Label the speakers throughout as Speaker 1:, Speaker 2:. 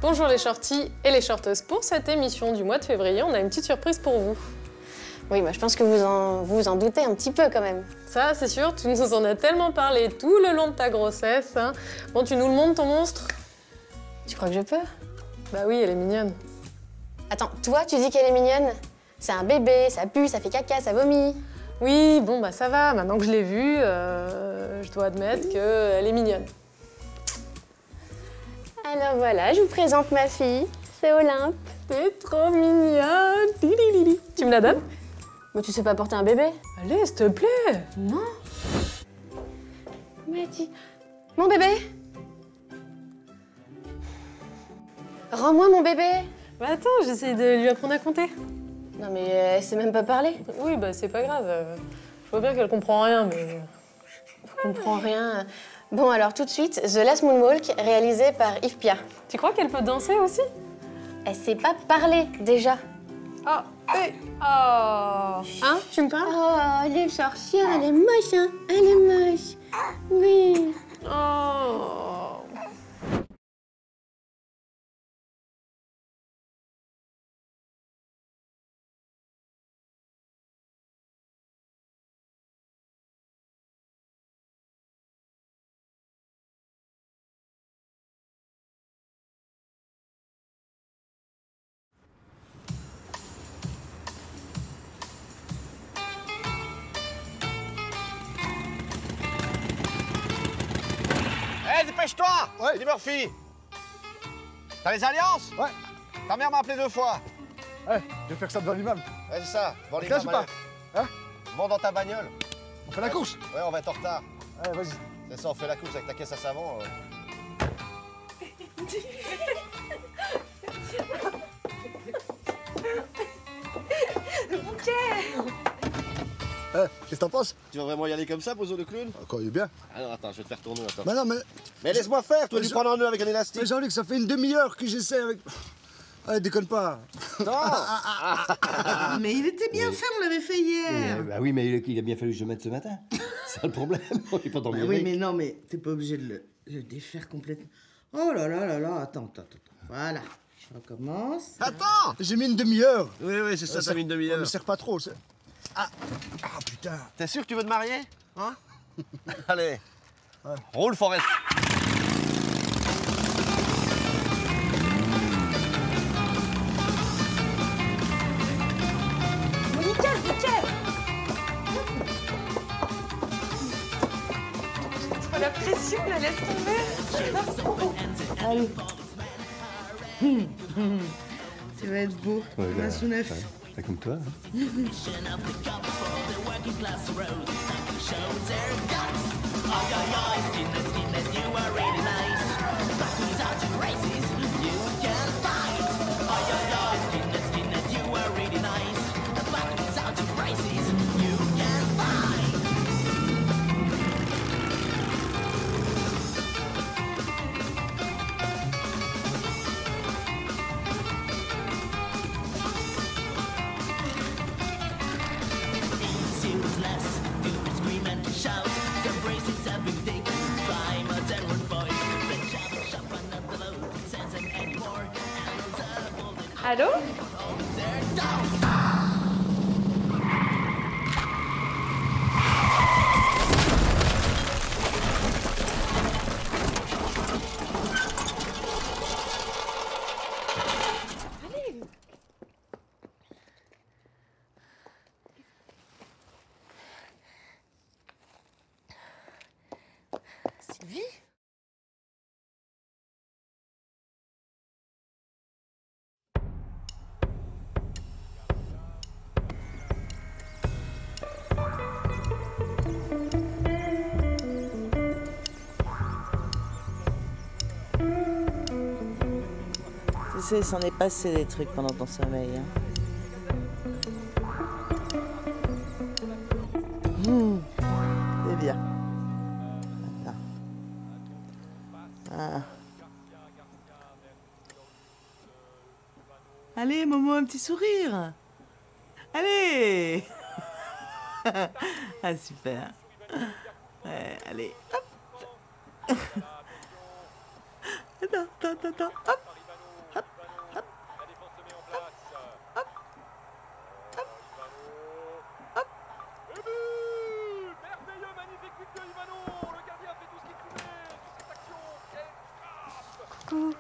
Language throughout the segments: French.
Speaker 1: Bonjour les shorties et les shorteuses. Pour cette émission du mois de février, on a une petite surprise pour vous.
Speaker 2: Oui, bah, je pense que vous en doutez un petit peu quand même.
Speaker 1: Ça, c'est sûr, tu nous en as tellement parlé tout le long de ta grossesse. Hein. Bon, tu nous le montres, ton monstre?
Speaker 2: Tu crois que je peux?
Speaker 1: Bah oui, elle est mignonne.
Speaker 2: Attends, toi, tu dis qu'elle est mignonne? C'est un bébé, ça pue, ça fait caca, ça vomit.
Speaker 1: Oui, bon, bah ça va. Maintenant que je l'ai vue, je dois admettre qu'elle est mignonne.
Speaker 2: Alors voilà, je vous présente ma fille, c'est Olympe.
Speaker 1: T'es trop mignonne. Tu me la donnes?
Speaker 2: Mais tu sais pas porter un bébé?
Speaker 1: Allez, s'il te plaît.
Speaker 2: Non. Mais dis... Mon bébé? Rends-moi mon bébé.
Speaker 1: Bah attends, j'essaie de lui apprendre à compter.
Speaker 2: Non mais elle sait même pas parler.
Speaker 1: Oui, bah c'est pas grave. Je vois bien qu'elle comprend rien, mais...
Speaker 2: Je comprends rien. Bon alors tout de suite, The Last Moonwalk, réalisé par Yves Piat.
Speaker 1: Tu crois qu'elle peut danser aussi?
Speaker 2: Elle sait pas parler déjà.
Speaker 1: Ah, et... Oh. Hein, tu me parles?
Speaker 2: Oh, elle est sorcière, elle est moche, hein. Elle est moche. Oui.
Speaker 1: Oh.
Speaker 3: Hé, dépêche-toi!
Speaker 4: Ouais.
Speaker 3: Eddie Murphy! T'as les alliances?
Speaker 4: Ouais.
Speaker 3: Ta mère m'a appelé 2 fois.
Speaker 4: Ouais, je vais faire ça devant l'imam.
Speaker 3: Ouais, c'est ça. Bon, les
Speaker 4: Casse ou pas? Hein?
Speaker 3: Vends dans ta bagnole.
Speaker 4: On fait la course?
Speaker 3: Ouais, on va être en retard.
Speaker 4: Ouais, vas-y.
Speaker 3: C'est ça, on fait la course avec ta caisse à savon.
Speaker 4: Qu'est-ce que t'en penses?
Speaker 3: Tu vas vraiment y aller comme ça, Bozo le clown?
Speaker 4: Encore, il est bien.
Speaker 3: Alors attends, je vais te faire tourner, attends.
Speaker 4: Mais non, mais...
Speaker 3: Mais laisse-moi faire, toi, lui
Speaker 4: Je-
Speaker 3: prendre en nœud avec un élastique.
Speaker 4: Mais Jean-Luc, ça fait une demi-heure que j'essaie avec... Allez, déconne pas.
Speaker 3: Non!
Speaker 5: Mais il était bien fait, on l'avait fait hier.
Speaker 6: Bah oui, mais il a bien fallu que je le mette ce matin. C'est ça le problème. On n'est pas dans le
Speaker 5: Ah oui,
Speaker 6: lyrique.
Speaker 5: mais non, mais t'es pas obligé de le défaire complètement. Oh là là là là, attends. Voilà, je recommence.
Speaker 3: Attends!
Speaker 4: J'ai mis une demi-heure.
Speaker 3: Oui, c'est ça, ça fait une demi-heure.
Speaker 4: Me serre pas trop. Ah, putain.
Speaker 3: T'es sûr que tu veux te marier? Hein? Allez.
Speaker 4: Ouais.
Speaker 3: Roule, Forest.
Speaker 1: La pression, la laisse tomber.
Speaker 5: Allez. Ça va être beau,
Speaker 6: Ouais,
Speaker 5: comme un sous neuf.
Speaker 6: Pas comme toi. Hein.
Speaker 1: Allô?
Speaker 5: Sylvie? Tu sais, il s'en est passé des trucs pendant ton sommeil. Hein. C'est bien. Attends. Ah. Allez, Momo, un petit sourire. Allez. Ah, super. Ouais, allez, hop. Attends, hop. Coucou.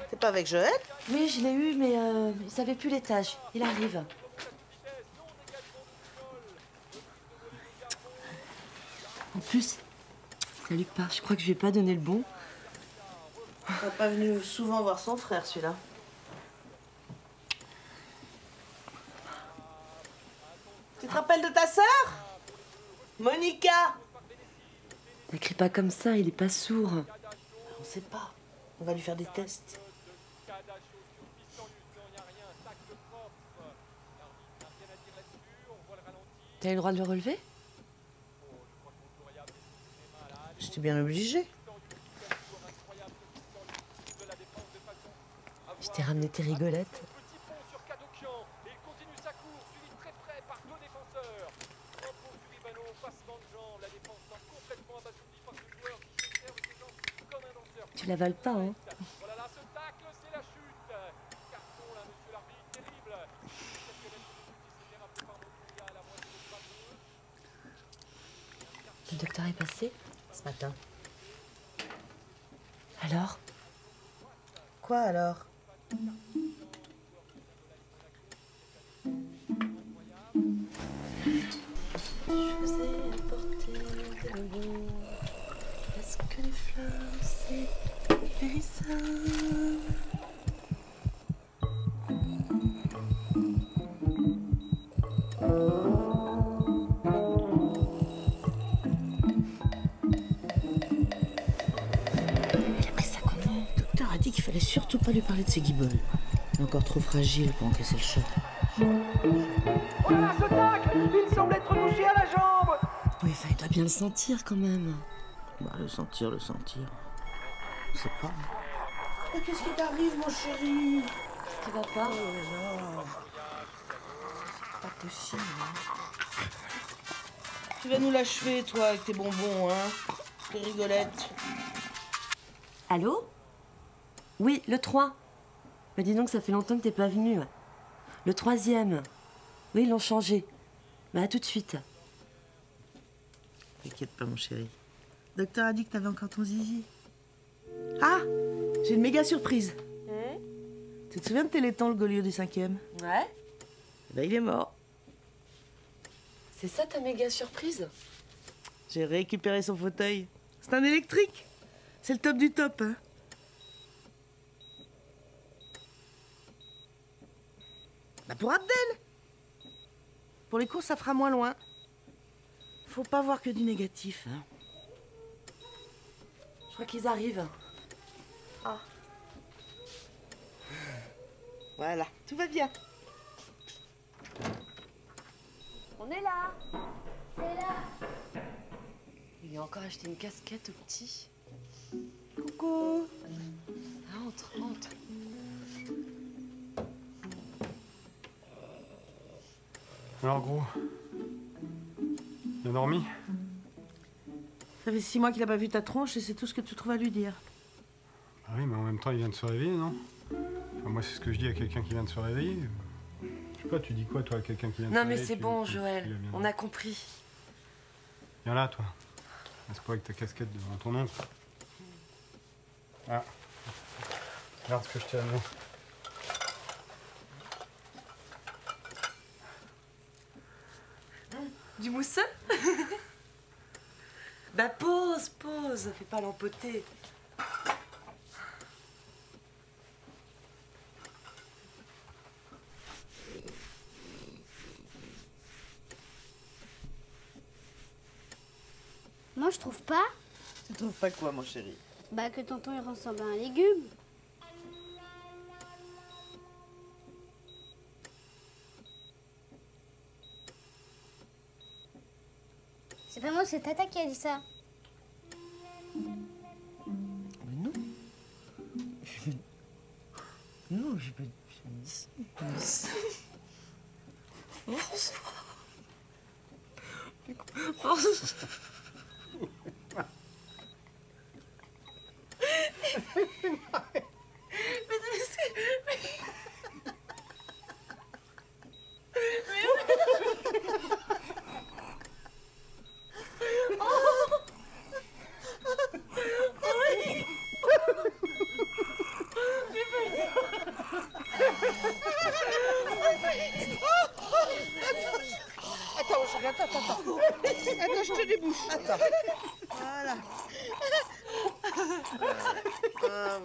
Speaker 5: T'es pas avec Joël?
Speaker 7: Oui, je l'ai eu, mais il savait plus l'étage. Il arrive. En plus, ça lui part. Je crois que je lui ai pas donné le bon.
Speaker 5: T'es pas venu souvent voir son frère, celui-là. Tu te rappelles de ta sœur? Monica!
Speaker 7: Ne crie pas comme ça, il est pas sourd.
Speaker 5: On sait pas. On va lui faire des tests.
Speaker 7: T'as eu le droit de le relever?
Speaker 5: J'étais bien obligée.
Speaker 7: Je t'ai ramené tes rigolettes. Tu l'avales pas, hein? Le docteur est passé ce matin. Alors?
Speaker 5: Quoi alors?
Speaker 7: Je vous ai apporté des bonbons parce que les fleurs, c'est périssable. Il a pris ça comment?
Speaker 5: Le docteur a dit qu'il fallait surtout pas lui parler de ses guibolles. Il est encore trop fragile pour encaisser le choc.
Speaker 8: Oh là là, ce tacle! Il semble être touché à la jambe!
Speaker 7: Oui, il doit bien le sentir quand même.
Speaker 5: Bah, le sentir. Je sais pas. Mais qu'est-ce qui t'arrive, mon chéri?
Speaker 7: Tu vas pas?
Speaker 5: Pas possible. Tu vas nous l'achever, toi, avec tes bonbons, hein? Tes rigolettes.
Speaker 7: Allô? Oui, le 3. Mais dis donc, ça fait longtemps que t'es pas venu. Le 3e. Oui, ils l'ont changé. Bah, à tout de suite.
Speaker 5: T'inquiète pas, mon chéri. Le docteur a dit que t'avais encore ton zizi. Ah! J'ai une méga surprise. Tu te souviens de Téléthon, le Gaulieu du 5e?
Speaker 7: Ouais?
Speaker 5: Ben, il est mort.
Speaker 7: C'est ça ta méga surprise?
Speaker 5: J'ai récupéré son fauteuil. C'est un électrique. C'est le top du top, hein. Bah pour Abdel. Pour les courses, ça fera moins loin. Faut pas voir que du négatif, hein.
Speaker 7: Je crois qu'ils arrivent.
Speaker 5: Voilà, tout va bien.
Speaker 7: On est là. C'est là. Il lui a encore acheté une casquette au petit.
Speaker 5: Coucou.
Speaker 7: Entre, entre.
Speaker 9: Alors gros, il a dormi?
Speaker 5: Ça fait 6 mois qu'il a pas vu ta tronche et c'est tout ce que tu trouves à lui dire.
Speaker 9: Ah oui, mais en même temps, il vient de se réveiller, non? Enfin, moi, c'est ce que je dis à quelqu'un qui vient de se réveiller. Je sais pas, tu dis quoi, toi, à quelqu'un qui vient de se
Speaker 7: Non,
Speaker 9: réveiller?
Speaker 7: mais c'est bon, Joël. On a compris.
Speaker 9: Viens là, toi. Reste pas avec ta casquette devant ton oncle. Ah. Regarde ce que je t'ai amené.
Speaker 7: Du mousseux? Bah pose, pose. Fais pas l'empoter.
Speaker 10: Moi, je trouve pas.
Speaker 5: Tu trouves pas quoi, mon chéri?
Speaker 10: Bah, que tonton, il ressemble à un légume. C'est pas moi, c'est Tata qui a dit ça.
Speaker 7: Mais non. Non, j'ai pas dit ça.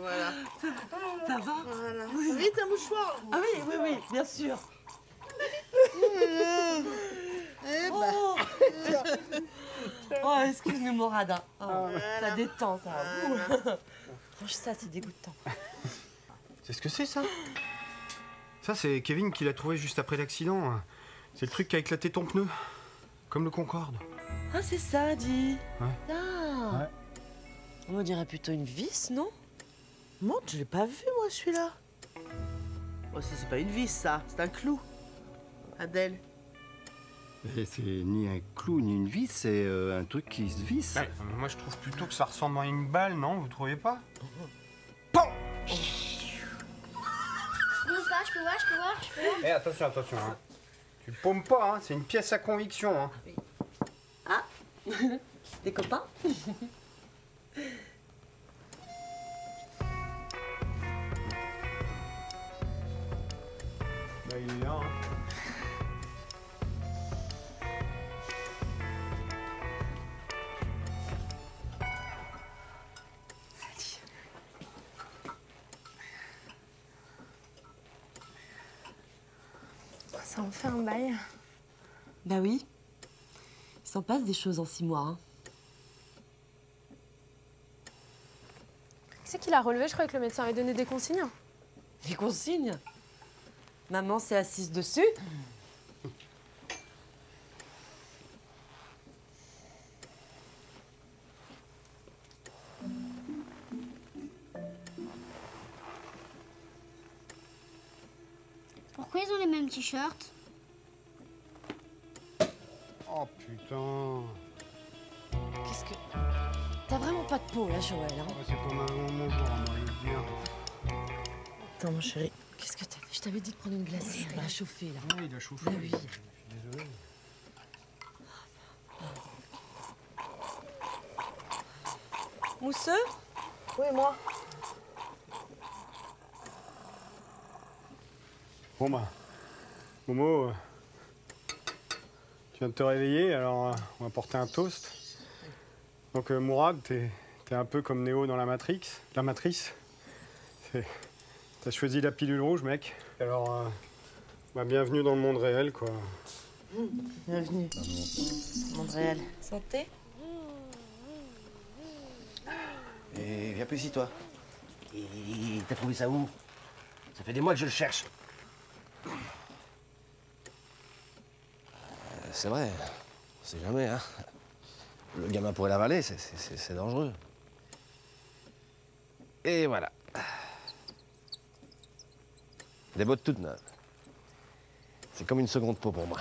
Speaker 5: voilà.
Speaker 7: Ça va?
Speaker 5: Voilà. Vite, un mouchoir.
Speaker 7: Ah oui, oui, oui, bien sûr.
Speaker 5: Eh ben.
Speaker 7: Oh, excuse-nous, Morada. Oh, ça détend, ça. Range ça, c'est dégoûtant.
Speaker 9: C'est ce que c'est, ça? Ça, c'est Kevin qui l'a trouvé juste après l'accident. C'est le truc qui a éclaté ton pneu. Comme le Concorde.
Speaker 7: Ah, c'est ça, dit.
Speaker 9: Ouais.
Speaker 7: Ah.
Speaker 9: Ouais.
Speaker 7: On dirait plutôt une vis, non?
Speaker 5: Monte, je l'ai pas vu, moi, celui-là. Oh, ça, c'est pas une vis, ça. C'est un clou. Adèle.
Speaker 6: C'est ni un clou ni une vis, c'est un truc qui se visse.
Speaker 9: Ouais, mais moi, je trouve plutôt que ça ressemble à une balle, non? Vous trouvez pas?
Speaker 10: Je peux voir.
Speaker 9: Eh, attention, attention. Hein. Tu paumes pas, hein. C'est une pièce à conviction. Hein.
Speaker 7: Ah. Des copains?
Speaker 9: Bah, il est là, hein.
Speaker 1: Ça en fait un bail.
Speaker 7: Bah oui. Il s'en passe des choses en 6 mois. Hein.
Speaker 1: Qui c'est qui l'a relevé? Je croyais que le médecin avait donné des consignes.
Speaker 7: Des consignes? Maman s'est assise dessus.
Speaker 10: Pourquoi ils ont les mêmes t-shirts?
Speaker 9: Oh putain.
Speaker 7: Qu'est-ce que... T'as vraiment pas de peau, là, Joël, hein?
Speaker 9: Oh, c'est pas mon jour, à moi, je veux dire.
Speaker 5: Attends, mon chéri.
Speaker 7: Qu'est-ce que t'as fait? Je t'avais dit de prendre une glacière. Il a chauffé, là.
Speaker 9: Oui, il a chauffé.
Speaker 7: Bah oui.
Speaker 9: Je suis désolé.
Speaker 7: Mousseux?
Speaker 5: Oui, moi.
Speaker 9: Bon bah, Momo, tu viens de te réveiller, alors on va porter un toast. Donc Mourad, t'es un peu comme Néo dans la matrice. T'as choisi la pilule rouge, mec. Alors, bah, bienvenue dans le monde réel, quoi.
Speaker 5: Bienvenue. Monde réel.
Speaker 7: Santé?
Speaker 3: Et viens plus ici, toi. Et t'as trouvé ça où? Ça fait des mois que je le cherche. C'est vrai, on sait jamais, hein. Le gamin pourrait l'avaler, c'est dangereux. Et voilà. Des bottes toutes neuves. C'est comme une seconde peau pour moi.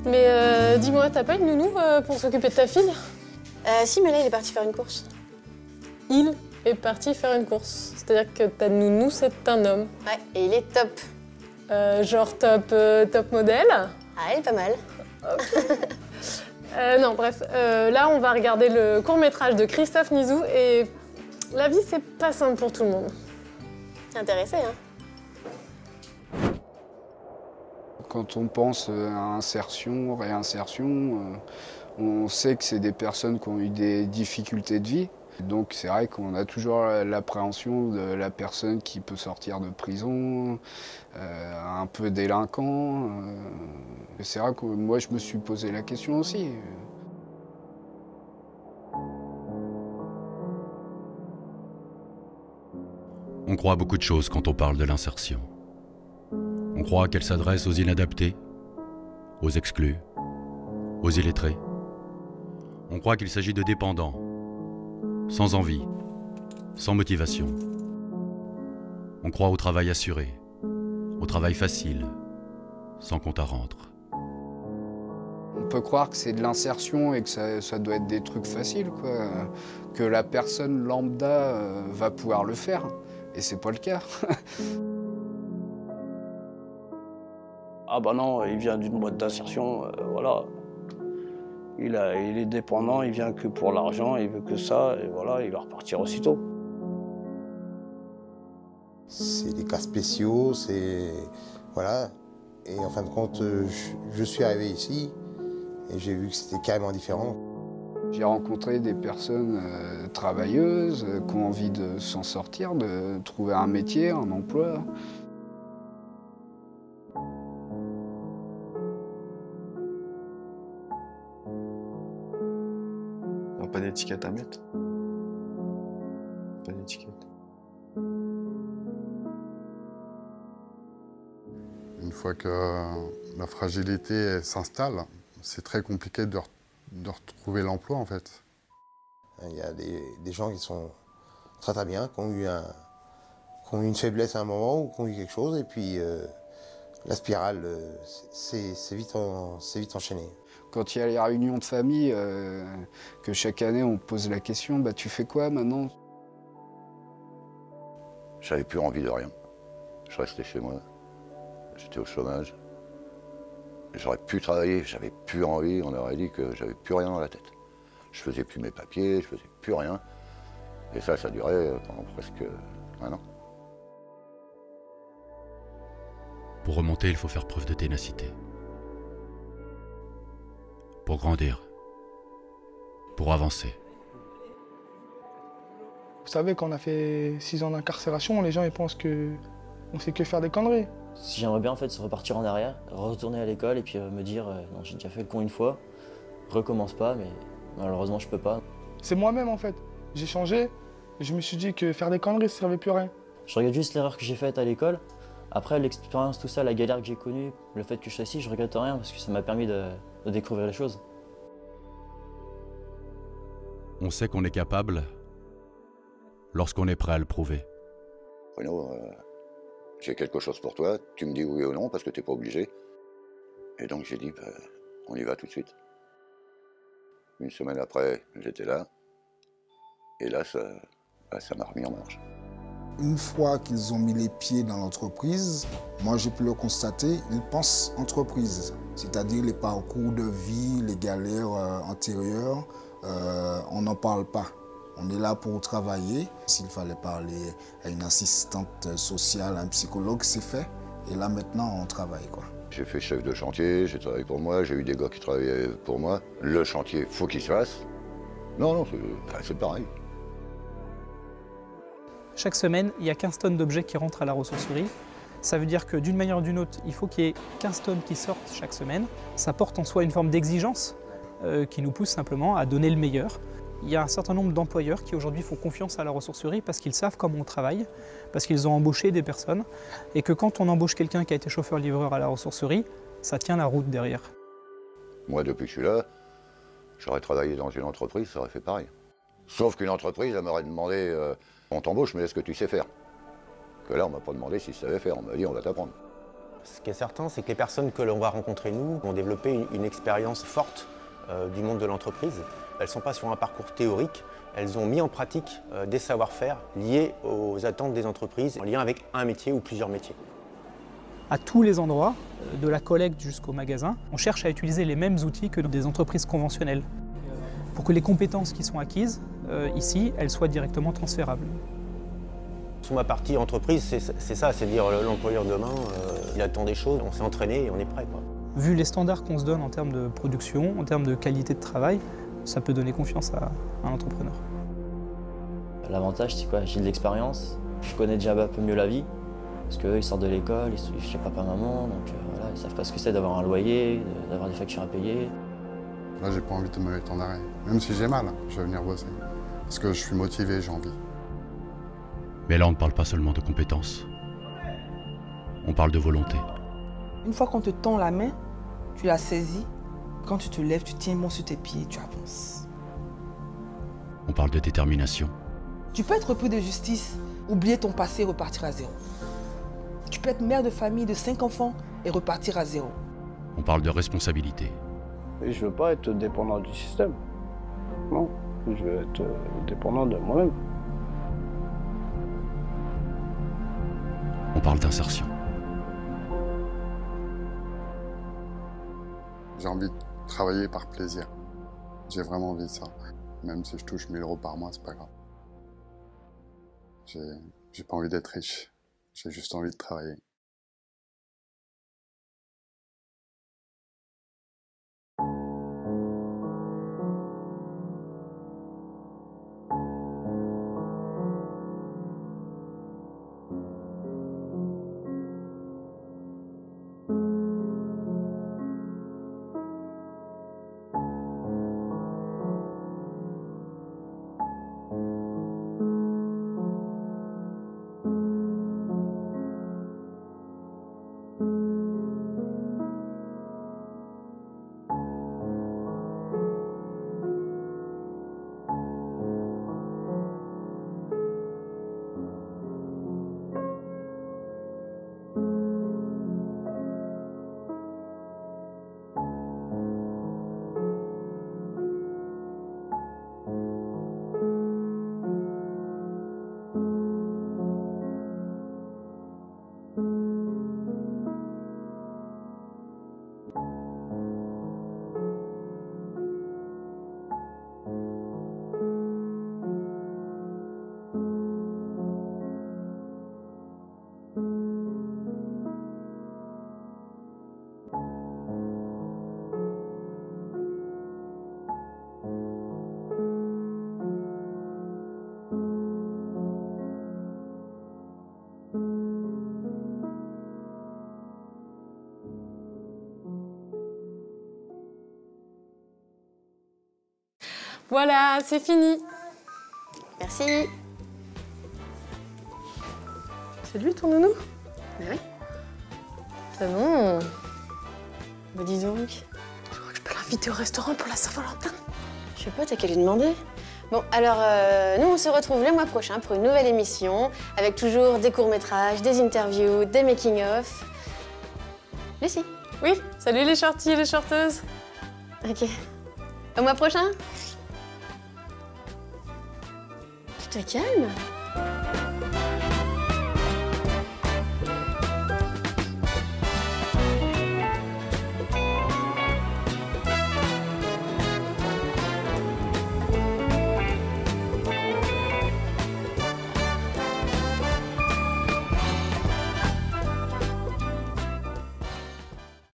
Speaker 1: Mais dis-moi, t'as pas une nounou pour s'occuper de ta fille?
Speaker 2: Si, mais là, il est parti faire une course.
Speaker 1: Il est parti faire une course. C'est-à-dire que ta nounou, c'est un homme.
Speaker 2: Ouais, et il est top.
Speaker 1: Genre top modèle?
Speaker 2: Ah, elle est pas mal.
Speaker 1: Non, bref, là, on va regarder le court-métrage de Christophe Nizou et la vie, c'est pas simple pour tout le monde.
Speaker 2: T'es intéressé, hein?
Speaker 11: Quand on pense à insertion, réinsertion, on sait que c'est des personnes qui ont eu des difficultés de vie. Donc c'est vrai qu'on a toujours l'appréhension de la personne qui peut sortir de prison, un peu délinquant. C'est vrai que moi je me suis posé la question aussi.
Speaker 12: On croit à beaucoup de choses quand on parle de l'insertion. On croit qu'elle s'adresse aux inadaptés, aux exclus, aux illettrés. On croit qu'il s'agit de dépendants, sans envie, sans motivation. On croit au travail assuré, au travail facile, sans compte à rendre.
Speaker 11: On peut croire que c'est de l'insertion et que ça doit être des trucs faciles, quoi. Que la personne lambda va pouvoir le faire, et c'est pas le cas.
Speaker 13: Ah bah non, il vient d'une boîte d'insertion, voilà. Il est dépendant, il vient que pour l'argent, il veut que ça, et voilà, il va repartir aussitôt.
Speaker 14: C'est des cas spéciaux, c'est... voilà. Et en fin de compte, je suis arrivé ici, et j'ai vu que c'était carrément différent.
Speaker 11: J'ai rencontré des personnes travailleuses qui ont envie de s'en sortir, de trouver un métier, un emploi.
Speaker 15: Pas d'étiquette à mettre. Pas d'étiquette.
Speaker 16: Une fois que la fragilité s'installe, c'est très compliqué de retrouver l'emploi en fait.
Speaker 14: Il y a des gens qui sont très très bien, qui ont eu une faiblesse à un moment ou qui ont eu quelque chose, et puis la spirale c'est vite enchaîné.
Speaker 11: Quand il y a les réunions de famille, que chaque année on pose la question, bah tu fais quoi maintenant?
Speaker 17: J'avais plus envie de rien. Je restais chez moi. J'étais au chômage. J'aurais pu travailler, j'avais plus envie. On aurait dit que j'avais plus rien dans la tête. Je faisais plus mes papiers, je faisais plus rien. Et ça durait pendant presque un an.
Speaker 12: Pour remonter, il faut faire preuve de ténacité. Pour grandir, pour avancer.
Speaker 18: Vous savez, quand on a fait 6 ans d'incarcération, les gens ils pensent qu'on sait que faire des conneries.
Speaker 19: J'aimerais bien en fait se repartir en arrière, retourner à l'école et puis me dire non, j'ai déjà fait le con une fois, recommence pas, mais malheureusement je peux pas.
Speaker 18: C'est moi-même en fait. J'ai changé et je me suis dit que faire des conneries ça servait plus à rien.
Speaker 19: Je regrette juste l'erreur que j'ai faite à l'école. Après l'expérience, tout ça, la galère que j'ai connue, le fait que je sois ici, je regrette rien parce que ça m'a permis de découvrir les choses.
Speaker 12: On sait qu'on est capable lorsqu'on est prêt à le prouver.
Speaker 17: Bruno, j'ai quelque chose pour toi, tu me dis oui ou non parce que t'es pas obligé. Et donc j'ai dit, on y va tout de suite. Une semaine après, j'étais là. Et là, ça m'a remis en marche.
Speaker 4: Une fois qu'ils ont mis les pieds dans l'entreprise, moi j'ai pu le constater, ils pensent entreprise. C'est-à-dire les parcours de vie, les galères antérieures, on n'en parle pas. On est là pour travailler. S'il fallait parler à une assistante sociale, à un psychologue, c'est fait. Et là maintenant, on travaille, quoi.
Speaker 17: J'ai fait chef de chantier, j'ai travaillé pour moi, j'ai eu des gars qui travaillaient pour moi. Le chantier, faut qu'il se fasse. Non, c'est pareil.
Speaker 20: Chaque semaine, il y a 15 tonnes d'objets qui rentrent à la ressourcerie. Ça veut dire que d'une manière ou d'une autre, il faut qu'il y ait 15 tonnes qui sortent chaque semaine. Ça porte en soi une forme d'exigence qui nous pousse simplement à donner le meilleur. Il y a un certain nombre d'employeurs qui aujourd'hui font confiance à la ressourcerie parce qu'ils savent comment on travaille, parce qu'ils ont embauché des personnes et que quand on embauche quelqu'un qui a été chauffeur-livreur à la ressourcerie, ça tient la route derrière.
Speaker 17: Moi, depuis que je suis là, j'aurais travaillé dans une entreprise, ça aurait fait pareil. Sauf qu'une entreprise, elle m'aurait demandé on t'embauche, mais est-ce que tu sais faire? Que là, on m'a pas demandé si je savais faire, on m'a dit on va t'apprendre.
Speaker 21: Ce qui est certain, c'est que les personnes que l'on va rencontrer, nous, vont développer une expérience forte du monde de l'entreprise. Elles ne sont pas sur un parcours théorique, elles ont mis en pratique des savoir-faire liés aux attentes des entreprises, en lien avec un métier ou plusieurs métiers.
Speaker 20: À tous les endroits, de la collecte jusqu'au magasin, on cherche à utiliser les mêmes outils que dans des entreprises conventionnelles, pour que les compétences qui sont acquises ici, elles soient directement transférables.
Speaker 21: Sous ma partie entreprise, c'est ça, c'est dire l'employeur demain, il attend des choses, on s'est entraîné et on est prêt, quoi.
Speaker 20: Vu les standards qu'on se donne en termes de production, en termes de qualité de travail, ça peut donner confiance à un entrepreneur.
Speaker 19: L'avantage, c'est quoi? J'ai de l'expérience, je connais déjà un peu mieux la vie, parce qu'eux, ils sortent de l'école, ils sont chez papa-maman, donc voilà, ils savent pas ce que c'est d'avoir un loyer, d'avoir des factures à payer.
Speaker 16: Là, j'ai pas envie de me mettre en arrêt. Même si j'ai mal, je vais venir bosser. Parce que je suis motivé, j'ai envie.
Speaker 12: Mais là, on ne parle pas seulement de compétences. On parle de volonté.
Speaker 22: Une fois qu'on te tend la main, tu la saisis. Quand tu te lèves, tu tiens bon sur tes pieds et tu avances.
Speaker 12: On parle de détermination.
Speaker 22: Tu peux être peu de justice, oublier ton passé et repartir à zéro. Tu peux être mère de famille de 5 enfants et repartir à zéro.
Speaker 12: On parle de responsabilité.
Speaker 13: Et je veux pas être dépendant du système. Non, je veux être dépendant de moi-même.
Speaker 12: On parle d'insertion.
Speaker 16: J'ai envie de travailler par plaisir. J'ai vraiment envie de ça. Même si je touche 1000 € par mois, c'est pas grave. J'ai pas envie d'être riche. J'ai juste envie de travailler.
Speaker 1: Voilà, c'est fini.
Speaker 2: Merci.
Speaker 1: C'est lui ton nounou?
Speaker 2: Bah oui. C'est bon. Bah dis donc.
Speaker 1: Je crois que je peux l'inviter au restaurant pour la Saint-Valentin.
Speaker 2: Je sais pas, t'as qu'à lui demander. Bon, alors, nous, on se retrouve le mois prochain pour une nouvelle émission, avec toujours des courts-métrages, des interviews, des making-of. Lucie.
Speaker 1: Oui, salut les shorties et les shorteuses.
Speaker 2: Ok. Au mois prochain. Tu te calmes.